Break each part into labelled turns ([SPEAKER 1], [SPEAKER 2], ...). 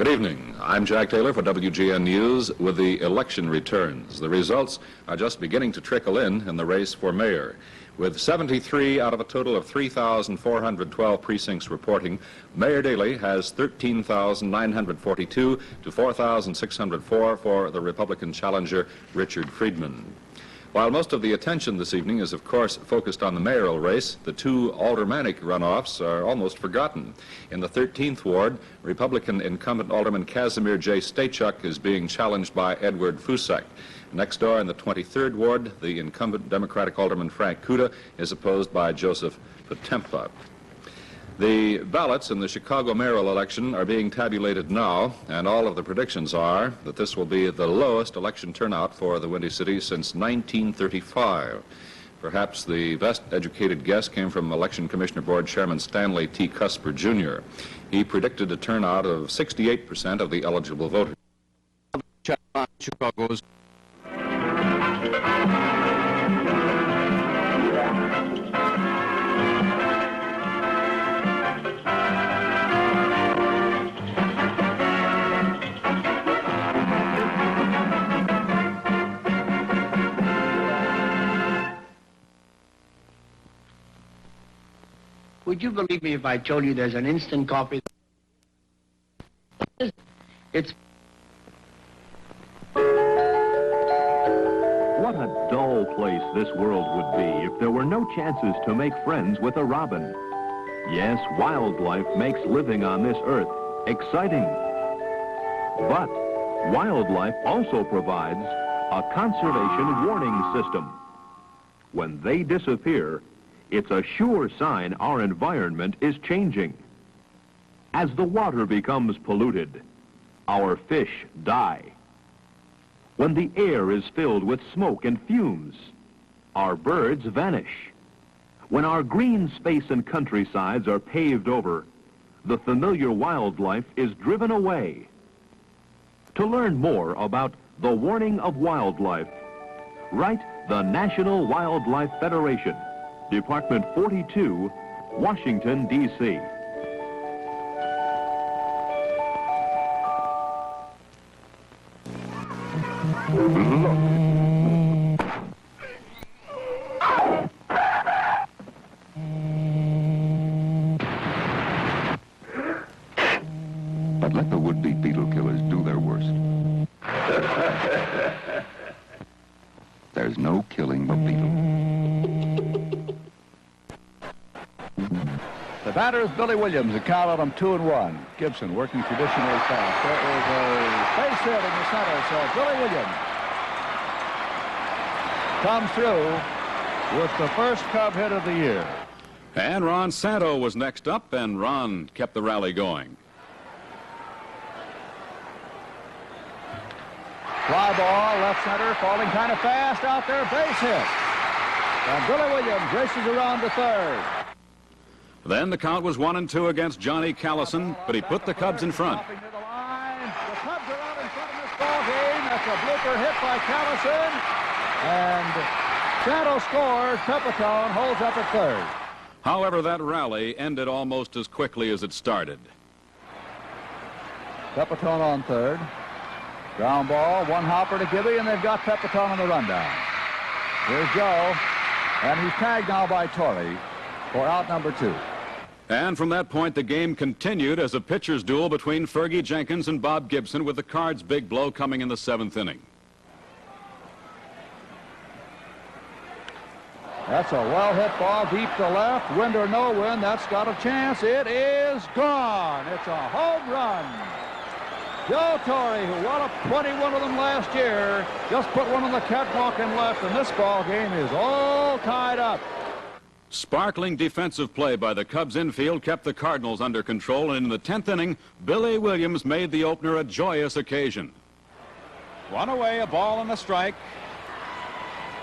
[SPEAKER 1] Good evening. I'm Jack Taylor for WGN News with the election returns. The results are just beginning to trickle in the race for mayor. With 73 out of a total of 3,412 precincts reporting, Mayor Daley has 13,942 to 4,604 for the Republican challenger, Richard Friedman. While most of the attention this evening is, of course, focused on the mayoral race, the two aldermanic runoffs are almost forgotten. In the 13th Ward, Republican incumbent Alderman Casimir J. Stachuk is being challenged by Edward Fusak. Next door in the 23rd Ward, the incumbent Democratic Alderman Frank Kuda is opposed by Joseph Potempa. The ballots in the Chicago mayoral election are being tabulated now, and all of the predictions are that this will be the lowest election turnout for the Windy City since 1935. Perhaps the best educated guess came from Election Commissioner Board Chairman Stanley T. Cusper, Jr. He predicted a turnout of 68% of the eligible voters.
[SPEAKER 2] Chicago's
[SPEAKER 3] Would you believe me if I told you there's an instant coffee? It's...
[SPEAKER 4] What a dull place this world would be if there were no chances to make friends with a robin. Yes, wildlife makes living on this earth exciting. But wildlife also provides a conservation warning system. When they disappear, it's a sure sign our environment is changing. As the water becomes polluted, our fish die. When the air is filled with smoke and fumes, our birds vanish. When our green space and countrysides are paved over, the familiar wildlife is driven away. To learn more about the warning of wildlife, write the National Wildlife Federation, Department 42, Washington, D.C.
[SPEAKER 5] But let the would-be beetle killers do their worst. There's no killing the beetle.
[SPEAKER 6] The batter is Billy Williams. The count on him 2-1. Gibson working traditionally fast. There is a base hit in the center, so Billy Williams comes through with the first Cub hit of the year.
[SPEAKER 2] and Ron Santo was next up, and Ron kept the rally going.
[SPEAKER 6] Fly ball, left center, falling kind of fast out there, base hit. And Billy Williams races around to third.
[SPEAKER 2] Then the count was 1-2 against Johnny Callison, but he put the Cubs in front.
[SPEAKER 6] The Cubs are out in front of this ball game. That's a blooper hit by Callison. And Santo scores. Pepitone holds up at third.
[SPEAKER 2] However, that rally ended almost as quickly as it started.
[SPEAKER 6] Pepitone on third. Ground ball, one hopper to Gibby, and they've got Pepitone on the rundown. Here's Joe, and he's tagged now by Torrey for out number 2.
[SPEAKER 2] And from that point, the game continued as a pitcher's duel between Fergie Jenkins and Bob Gibson, with the Cards' big blow coming in the 7th inning.
[SPEAKER 6] That's a well-hit ball deep to left. Wind or no wind, that's got a chance. It is gone. It's a home run. Joe Torrey, who won up 21 of them last year, just put one on the catwalk and left, and this ball game is all tied up.
[SPEAKER 2] Sparkling defensive play by the Cubs infield kept the Cardinals under control, and in the 10th inning, Billy Williams made the opener a joyous occasion. 1 away, a ball and a strike,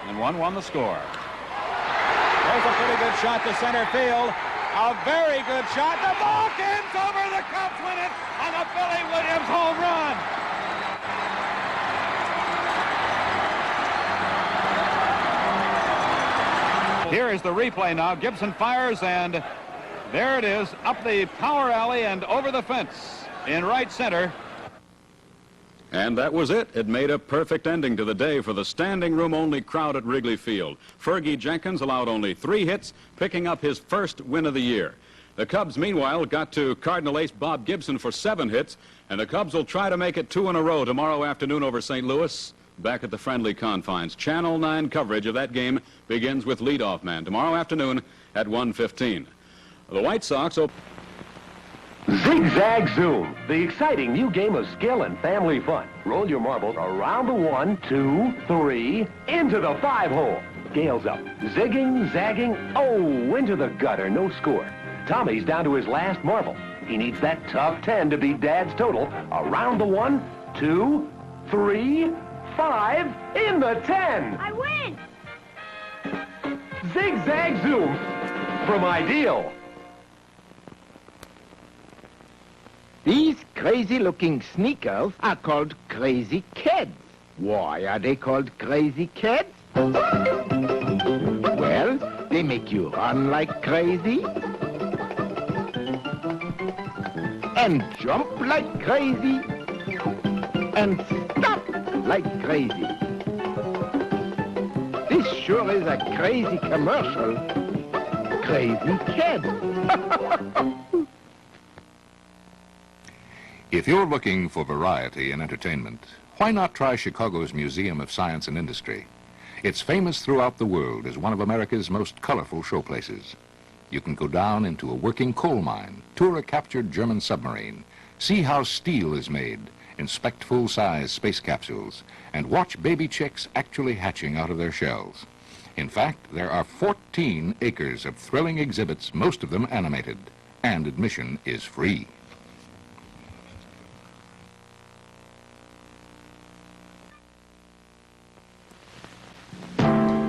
[SPEAKER 2] and 1-1 the score. There's a pretty good shot to center field. A very good shot. The ball comes over. The Cubs win it on a Billy Williams home run. Here is the replay now. Gibson fires, and there it is, up the power alley and over the fence in right center. And that was it. It made a perfect ending to the day for the standing room only crowd at Wrigley Field. Fergie Jenkins allowed only 3 hits, picking up his first win of the year. The Cubs, meanwhile, got to Cardinal ace Bob Gibson for 7 hits, and the Cubs will try to make it 2 in a row tomorrow afternoon over St. Louis, back at the friendly confines. Channel 9 coverage of that game begins with leadoff man tomorrow afternoon at 1:15. The White Sox open.
[SPEAKER 4] Zigzag Zoom, the exciting new game of skill and family fun. Roll your marbles around the 1, 2, 3, into the 5 hole. Scales up, zigging, zagging, oh, into the gutter, no score. Tommy's down to his last marble. He needs that tough 10 to beat Dad's total. Around the 1, 2, 3, 5, in the 10.
[SPEAKER 7] I win!
[SPEAKER 4] Zigzag Zoom from Ideal.
[SPEAKER 8] These crazy-looking sneakers are called Crazy Kids. Why are they called Crazy Kids? Well, they make you run like crazy and jump like crazy and stop like crazy. This sure is a crazy commercial. Crazy Kids.
[SPEAKER 5] If you're looking for variety in entertainment, why not try Chicago's Museum of Science and Industry? It's famous throughout the world as one of America's most colorful showplaces. You can go down into a working coal mine, tour a captured German submarine, see how steel is made, inspect full-size space capsules, and watch baby chicks actually hatching out of their shells. In fact, there are 14 acres of thrilling exhibits, most of them animated, and admission is free.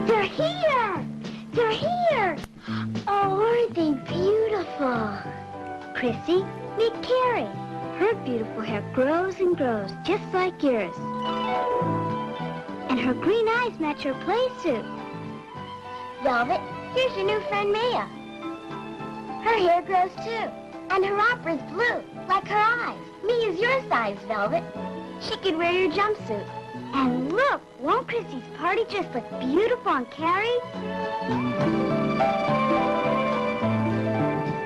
[SPEAKER 7] They're here! They're here! Oh, aren't they beautiful? Chrissy, meet Carrie. Her beautiful hair grows and grows, just like yours. And her green eyes match her play suit. Velvet, here's your new friend Mia. Her hair grows too, and her opera's blue, like her eyes. Mia's your size, Velvet. She could wear your jumpsuit. And look, won't Chrissy's party just look beautiful on Carrie?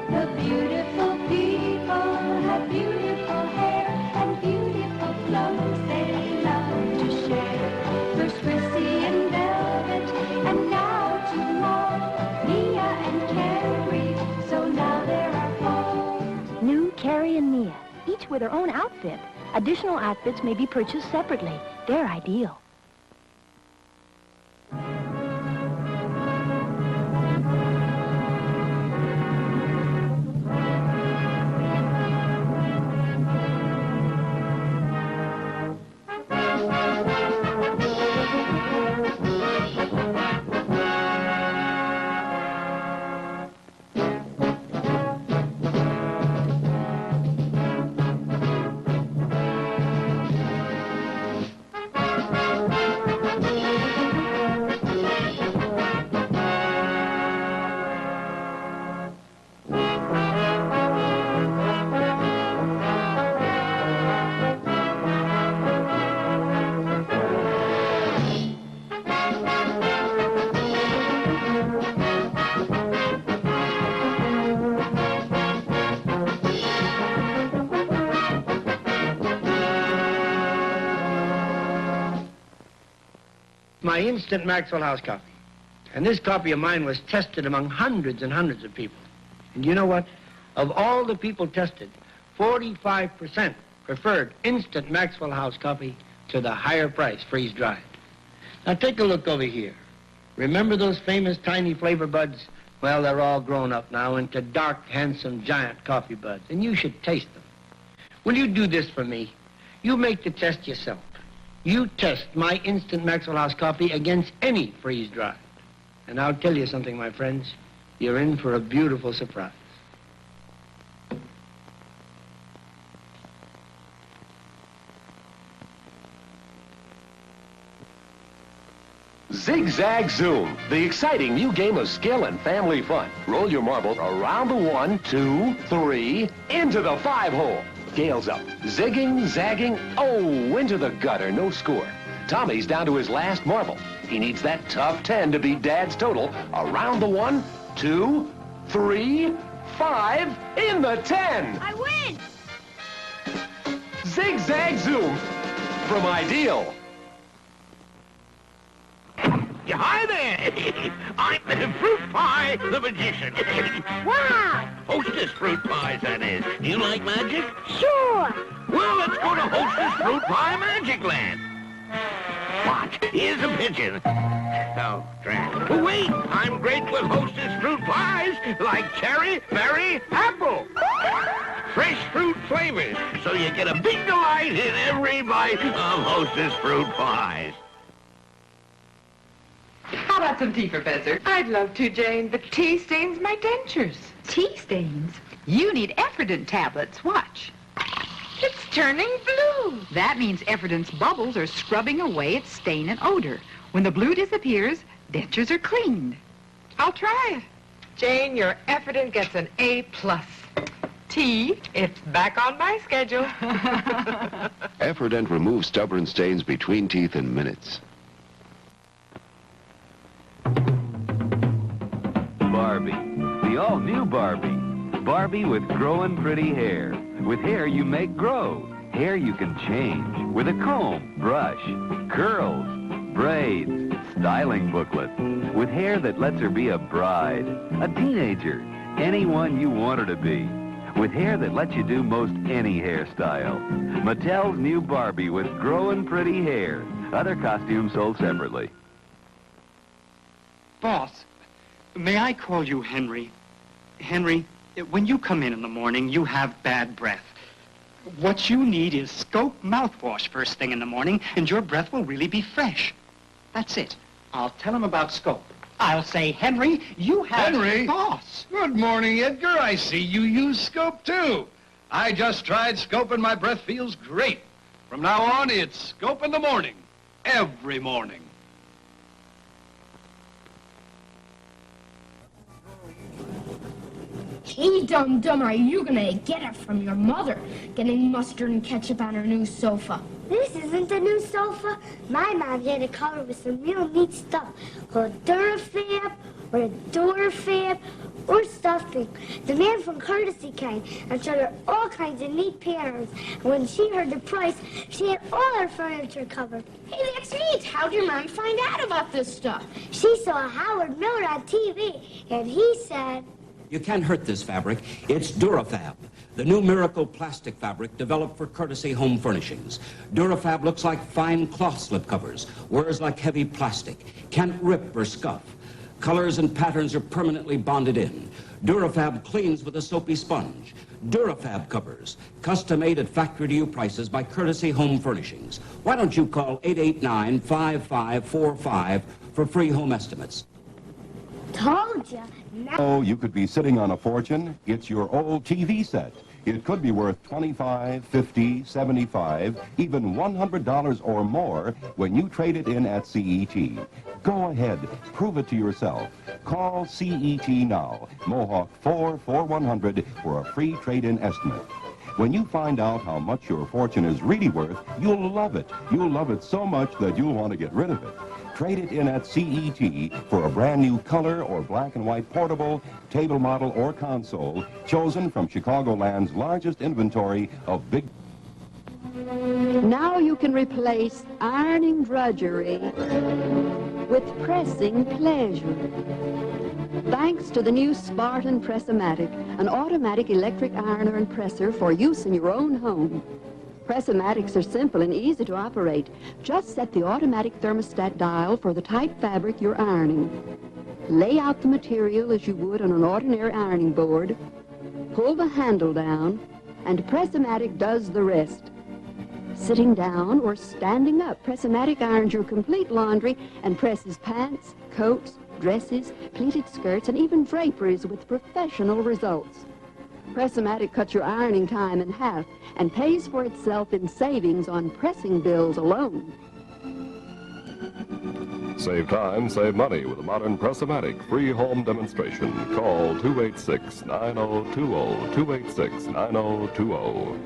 [SPEAKER 9] The beautiful people have beautiful hair and beautiful clothes they love to share. First Chrissy and Velvet, and now 2 more, Mia and Carrie, so now there are 4.
[SPEAKER 10] New Carrie and Mia, each with their own outfit. Additional outfits may be purchased separately. They're ideal.
[SPEAKER 3] My instant Maxwell House coffee. And this coffee of mine was tested among hundreds and hundreds of people. And you know what? Of all the people tested, 45% preferred instant Maxwell House coffee to the higher price freeze-dried. Now take a look over here. Remember those famous tiny flavor buds? Well, they're all grown up now into dark, handsome, giant coffee buds, and you should taste them. Will you do this for me? You make the test yourself. You test my instant Maxwell House coffee against any freeze-dried. And I'll tell you something, my friends. You're in for a beautiful surprise.
[SPEAKER 4] Zigzag Zoom, the exciting new game of skill and family fun. Roll your marbles around the 1, 2, 3, into the 5 hole.
[SPEAKER 11] Scales up. Zigging, zagging. Oh, into the gutter. No score. Tommy's down to his last marble. He needs that tough 10 to beat Dad's total. Around the 1, 2, 3, 5, in the 10.
[SPEAKER 7] I win!
[SPEAKER 11] Zigzag zoom from Ideal.
[SPEAKER 12] Hi there! I'm the Fruit Pie, the magician.
[SPEAKER 7] Wow!
[SPEAKER 12] Hostess Fruit Pies, that is. Do you like magic?
[SPEAKER 7] Sure!
[SPEAKER 12] Well, let's go to Hostess Fruit Pie Magic Land. Watch, here's a pigeon. Oh, drat. But wait, I'm great with Hostess Fruit Pies, like cherry, berry, apple. Fresh fruit flavors, so you get a big delight in every bite of Hostess Fruit Pies.
[SPEAKER 13] How about some tea, Professor? I'd love to, Jane, but tea stains my dentures. Tea stains? You need Efferdent tablets. Watch. It's turning blue. That means Efferdent's bubbles are scrubbing away its stain and odor. When the blue disappears, dentures are cleaned. I'll try it. Jane, your Efferdent gets an A+. Tea, it's back on my schedule.
[SPEAKER 14] Efferdent removes stubborn stains between teeth in minutes.
[SPEAKER 4] Barbie, the all-new Barbie. Barbie with growing pretty hair. With hair you make grow. Hair you can change. With a comb, brush, curls, braids, styling booklet. With hair that lets her be a bride, a teenager, anyone you want her to be. With hair that lets you do most any hairstyle. Mattel's new Barbie with growing pretty hair. Other costumes sold separately.
[SPEAKER 15] Boss, may I call you Henry? Henry, when you come in the morning, you have bad breath. What you need is Scope mouthwash first thing in the morning, and your breath will really be fresh. That's it. I'll tell him about Scope. I'll say, Henry, you have...
[SPEAKER 16] Henry?
[SPEAKER 15] Boss.
[SPEAKER 16] Good morning, Edgar. I see you use Scope, too. I just tried Scope, and my breath feels great. From now on, it's Scope in the morning. Every morning.
[SPEAKER 17] Hey, Dum-Dum, are you gonna get it from your mother, getting mustard and ketchup on her new sofa?
[SPEAKER 7] This isn't a new sofa. My mom had it covered with some real neat stuff called Durafab or Durafab or stuffing. The man from Courtesy came and showed her all kinds of neat patterns. And when she heard the price, she had all her furniture covered.
[SPEAKER 17] Hey, that's neat. How'd your mom find out about this stuff?
[SPEAKER 7] She saw Howard Miller on TV, and he said...
[SPEAKER 18] You can't hurt this fabric. It's Durafab, the new miracle plastic fabric developed for Courtesy Home Furnishings. Durafab looks like fine cloth slipcovers, wears like heavy plastic, can't rip or scuff. Colors and patterns are permanently bonded in. Durafab cleans with a soapy sponge. Durafab covers, custom made at factory-to-you prices by Courtesy Home Furnishings. Why don't you call 889-5545 for free home estimates?
[SPEAKER 7] Told you.
[SPEAKER 19] Oh, you could be sitting on a fortune. It's your old TV set. It could be worth $25, $50, $75, even $100 or more when you trade it in at CET. Go ahead, prove it to yourself. Call CET now, Mohawk 44100 for a free trade-in estimate. When you find out how much your fortune is really worth, you'll love it. You'll love it so much that you'll want to get rid of it. Trade it in at CET for a brand new color or black and white portable, table model, or console chosen from Chicagoland's largest inventory of big...
[SPEAKER 20] Now you can replace ironing drudgery with pressing pleasure. Thanks to the new Spartan Press-O-Matic, an automatic electric ironer and presser for use in your own home. Press-O-Matics are simple and easy to operate. Just set the automatic thermostat dial for the type fabric you're ironing. Lay out the material as you would on an ordinary ironing board. Pull the handle down, and Press-O-Matic does the rest. Sitting down or standing up, Press-O-Matic irons your complete laundry and presses pants, coats, dresses, pleated skirts, and even draperies with professional results. Press-O-Matic cuts your ironing time in half and pays for itself in savings on pressing bills alone.
[SPEAKER 19] Save time, save money with a modern Press-O-Matic free home demonstration. Call 286-9020, 286-9020.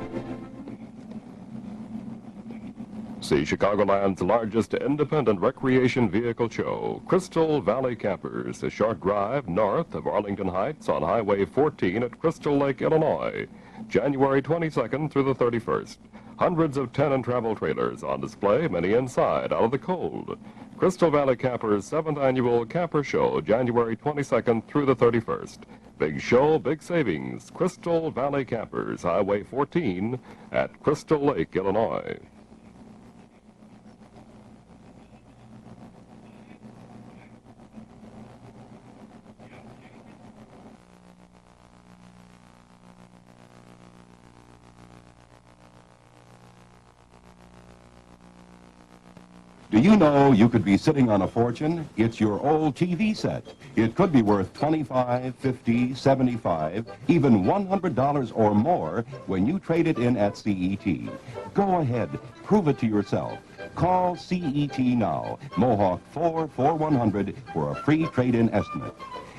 [SPEAKER 19] See Chicagoland's largest independent recreation vehicle show, Crystal Valley Campers, a short drive north of Arlington Heights on Highway 14 at Crystal Lake, Illinois, January 22nd through the 31st. Hundreds of tenant travel trailers on display, many inside, out of the cold. Crystal Valley Campers' 7th Annual Camper Show, January 22nd through the 31st. Big show, big savings. Crystal Valley Campers, Highway 14 at Crystal Lake, Illinois. Do you know you could be sitting on a fortune? It's your old TV set. It could be worth $25, $50, $75, even $100 or more when you trade it in at CET. Go ahead, prove it to yourself. Call CET now, Mohawk 44100 for a free trade-in estimate.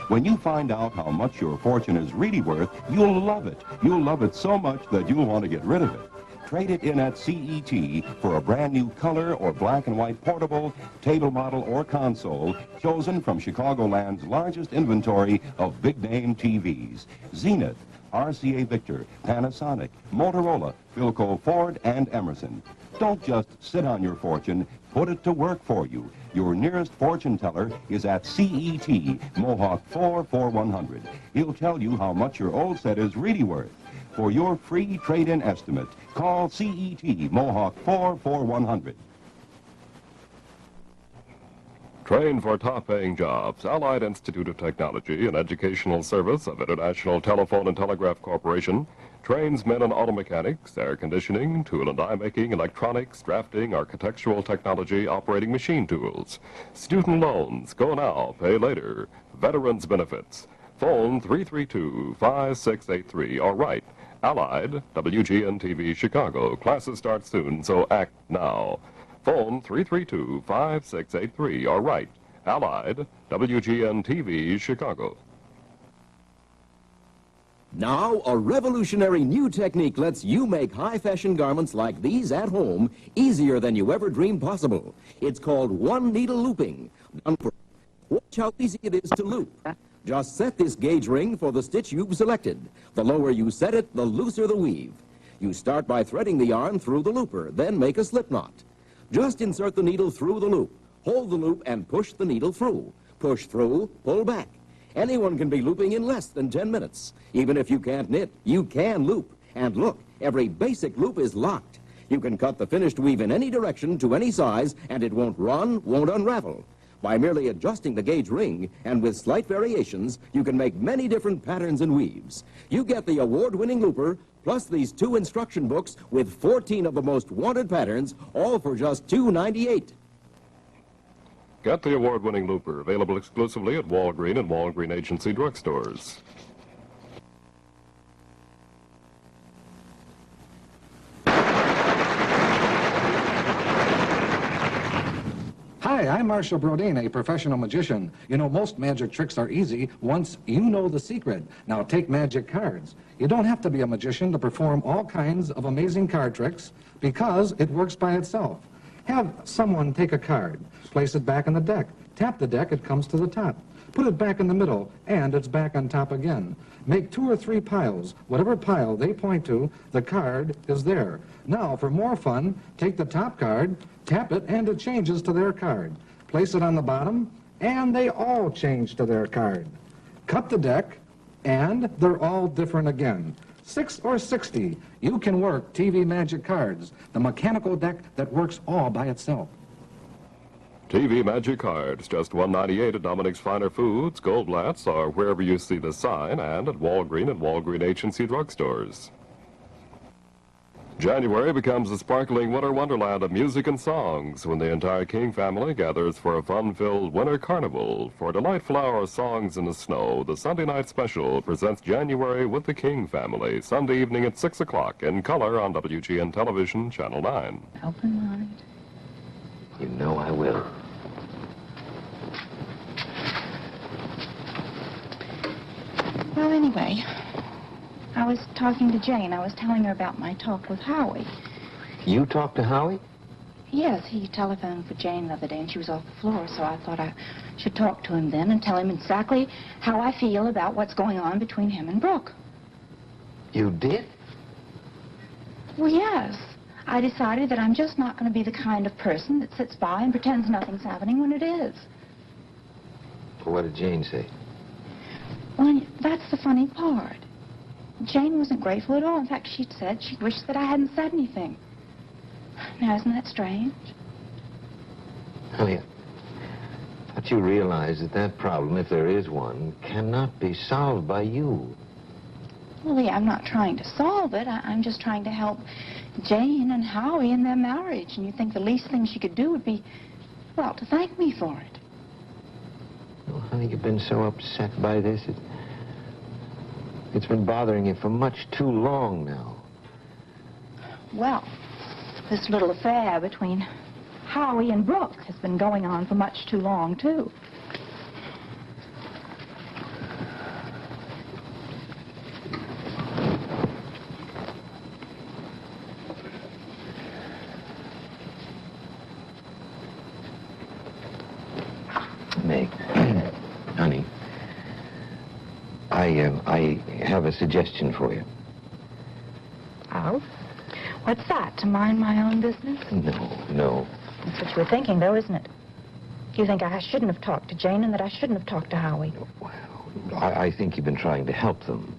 [SPEAKER 19] When you find out how much your fortune is really worth, you'll love it. You'll love it so much that you'll want to get rid of it. Trade it in at CET for a brand new color or black and white portable, table model, or console chosen from Chicagoland's largest inventory of big-name TVs. Zenith, RCA Victor, Panasonic, Motorola, Philco Ford, and Emerson. Don't just sit on your fortune, put it to work for you. Your nearest fortune teller is at CET, Mohawk 44100. He'll tell you how much your old set is really worth. For your free trade-in estimate, call CET, Mohawk 44100. Train for top-paying jobs. Allied Institute of Technology, an educational service of International Telephone and Telegraph Corporation, trains men in auto mechanics, air conditioning, tool and die making, electronics, drafting, architectural technology, operating machine tools. Student loans. Go now, pay later. Veterans benefits. Phone 332-5683 or write Allied, WGN-TV, Chicago. Classes start soon, so act now. Phone 332-5683 or write Allied, WGN-TV, Chicago.
[SPEAKER 21] Now, a revolutionary new technique lets you make high-fashion garments like these at home easier than you ever dreamed possible. It's called one-needle looping. Watch how easy it is to loop. Just set this gauge ring for the stitch you've selected. The lower you set it, the looser the weave. You start by threading the yarn through the looper, then make a slip knot. Just insert the needle through the loop. Hold the loop and push the needle through. Push through, pull back. Anyone can be looping in less than 10 minutes. Even if you can't knit, you can loop. And look, every basic loop is locked. You can cut the finished weave in any direction to any size, and it won't run, won't unravel. By merely adjusting the gauge ring, and with slight variations, you can make many different patterns and weaves. You get the award-winning looper, plus these 2 instruction books with 14 of the most wanted patterns, all for just $2.98.
[SPEAKER 19] Get the award-winning looper, available exclusively at Walgreen and Walgreen Agency drugstores.
[SPEAKER 22] Hi, I'm Marshall Brodeen, a professional magician. You know, most magic tricks are easy once you know the secret. Now, take magic cards. You don't have to be a magician to perform all kinds of amazing card tricks because it works by itself. Have someone take a card, place it back in the deck. Tap the deck, it comes to the top. Put it back in the middle, and it's back on top again. Make 2 or 3 piles. Whatever pile they point to, the card is there. Now, for more fun, take the top card, tap it, and it changes to their card. Place it on the bottom, and they all change to their card. Cut the deck, and they're all different again. 6 or 60, you can work TV Magic cards, the mechanical deck that works all by itself.
[SPEAKER 19] TV Magic Cards, just $1.98 at Dominic's Finer Foods, Goldblatt's, or wherever you see the sign, and at Walgreen and Walgreen Agency drugstores. January becomes a sparkling winter wonderland of music and songs when the entire King family gathers for a fun-filled winter carnival. For a delightful hour of songs in the snow, the Sunday night special presents January with the King family, Sunday evening at 6 o'clock in color on WGN Television, Channel 9.
[SPEAKER 13] Open mind.
[SPEAKER 11] You know I will.
[SPEAKER 1] was talking to Jane. I was telling her about my talk with Howie.
[SPEAKER 11] You talked to Howie?
[SPEAKER 1] Yes, he telephoned for Jane the other day, and she was off the floor, so I thought I should talk to him then and tell him exactly how I feel about what's going on between him and Brooke.
[SPEAKER 11] You did?
[SPEAKER 1] Well, yes. I decided that I'm just not going to be the kind of person that sits by and pretends nothing's happening when it is.
[SPEAKER 11] Well, what did Jane say?
[SPEAKER 1] Well, that's the funny part. Jane wasn't grateful at all. In fact, she'd said she wished that I hadn't said anything. Now, isn't that strange?
[SPEAKER 11] Honey, I thought you realized that that problem, if there is one, cannot be solved by you.
[SPEAKER 1] Well, Lee, I'm not trying to solve it. I'm just trying to help Jane and Howie in their marriage. And you think the least thing she could do would be, well, to thank me for it.
[SPEAKER 11] Oh, honey, you've been so upset by this. It's been bothering you for much too long now.
[SPEAKER 1] Well, this little affair between Howie and Brooke has been going on for much too long, too.
[SPEAKER 11] Meg, honey, I have a suggestion for you.
[SPEAKER 1] Oh? What's that, to mind my own business?
[SPEAKER 11] No.
[SPEAKER 1] That's what you were thinking, though, isn't it? You think I shouldn't have talked to Jane and that I shouldn't have talked to Howie.
[SPEAKER 11] I think you've been trying to help them.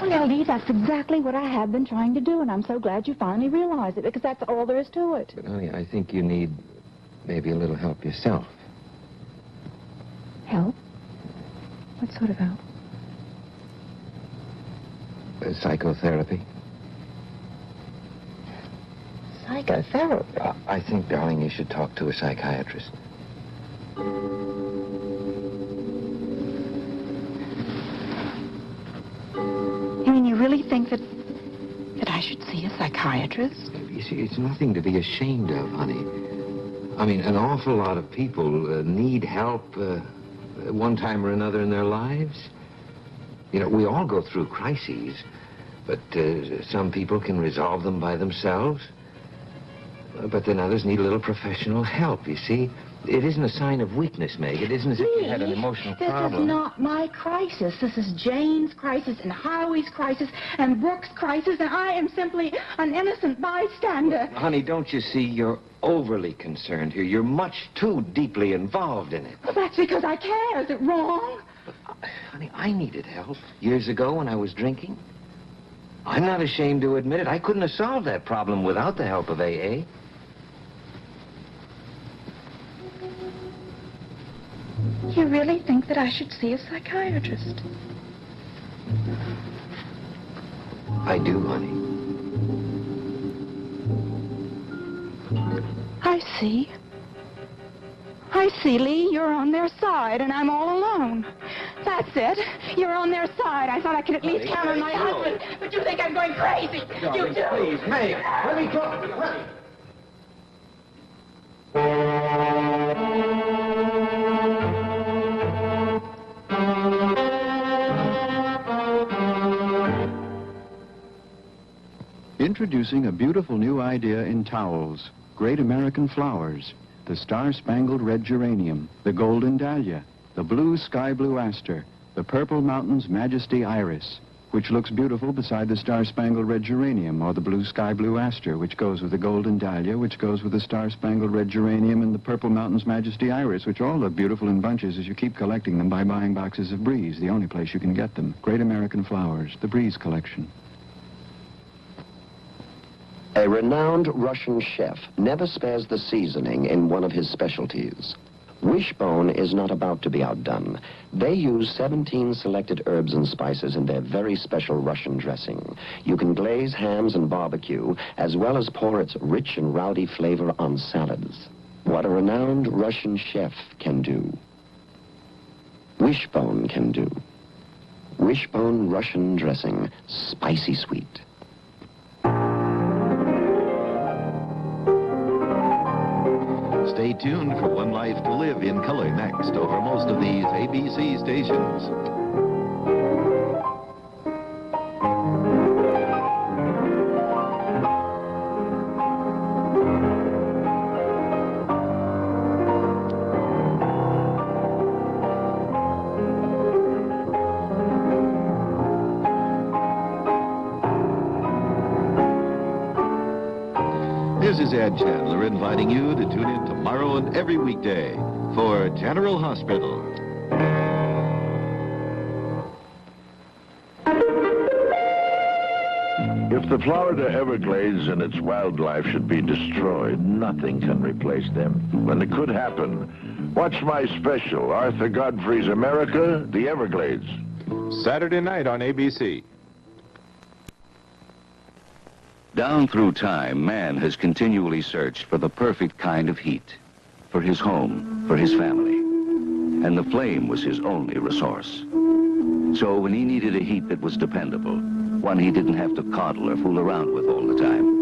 [SPEAKER 1] Well, now, Lee, that's exactly what I have been trying to do, and I'm so glad you finally realize it, because that's all there is to it.
[SPEAKER 11] But, honey, I think you need maybe a little help yourself.
[SPEAKER 1] Help? What sort of help?
[SPEAKER 11] Psychotherapy.
[SPEAKER 1] Psychotherapy?
[SPEAKER 11] I think, darling, you should talk to a psychiatrist.
[SPEAKER 1] You mean you really think that I should see a psychiatrist?
[SPEAKER 11] You see, it's nothing to be ashamed of, honey. I mean, an awful lot of people need help one time or another in their lives. You know, we all go through crises, but some people can resolve them by themselves. But then others need a little professional help, you see. It isn't a sign of weakness, Meg. It isn't as if you had an emotional problem.
[SPEAKER 1] This is not my crisis. This is Jane's crisis and Howie's crisis and Brooke's crisis, and I am simply an innocent bystander.
[SPEAKER 11] Well, honey, don't you see? You're overly concerned here. You're much too deeply involved in it.
[SPEAKER 1] Well, that's because I care. Is it wrong?
[SPEAKER 11] Honey, I needed help years ago when I was drinking. I'm not ashamed to admit it. I couldn't have solved that problem without the help of AA.
[SPEAKER 1] You really think that I should see a psychiatrist?
[SPEAKER 11] I do, honey.
[SPEAKER 1] I see. I see, Lee. You're on their side, and I'm all alone. That's it. You're on their side. I thought I could at least count on my husband, but you think I'm going crazy.
[SPEAKER 11] Darling,
[SPEAKER 1] You do.
[SPEAKER 11] please, Meg, let me talk to you. Let me.
[SPEAKER 6] Introducing a beautiful new idea in towels. Great American flowers. The star-spangled red geranium, the golden dahlia, the blue sky blue aster, the purple mountain's majesty iris, which looks beautiful beside the star-spangled red geranium, or the blue sky blue aster, which goes with the golden dahlia, which goes with the star-spangled red geranium, and the purple mountain's majesty iris, which all look beautiful in bunches as you keep collecting them by buying boxes of Breeze, the only place you can get them. Great American flowers, the Breeze collection.
[SPEAKER 14] A renowned Russian chef never spares the seasoning in one of his specialties. Wishbone is not about to be outdone. They use 17 selected herbs and spices in their very special Russian dressing. You can glaze hams and barbecue, as well as pour its rich and rowdy flavor on salads. What a renowned Russian chef can do, Wishbone can do. Wishbone Russian dressing, spicy sweet.
[SPEAKER 23] Stay tuned for One Life to Live in color next over most of these ABC stations. is Ed Chandler inviting you to tune in tomorrow and every weekday for General Hospital.
[SPEAKER 2] If the Florida Everglades and its wildlife should be destroyed, nothing can replace them. When it could happen, watch my special, Arthur Godfrey's America, the Everglades.
[SPEAKER 5] Saturday night on ABC.
[SPEAKER 8] Down through time, man has continually searched for the perfect kind of heat, for his home, for his family. And the flame was his only resource. So when he needed a heat that was dependable, one he didn't have to coddle or fool around with all the time,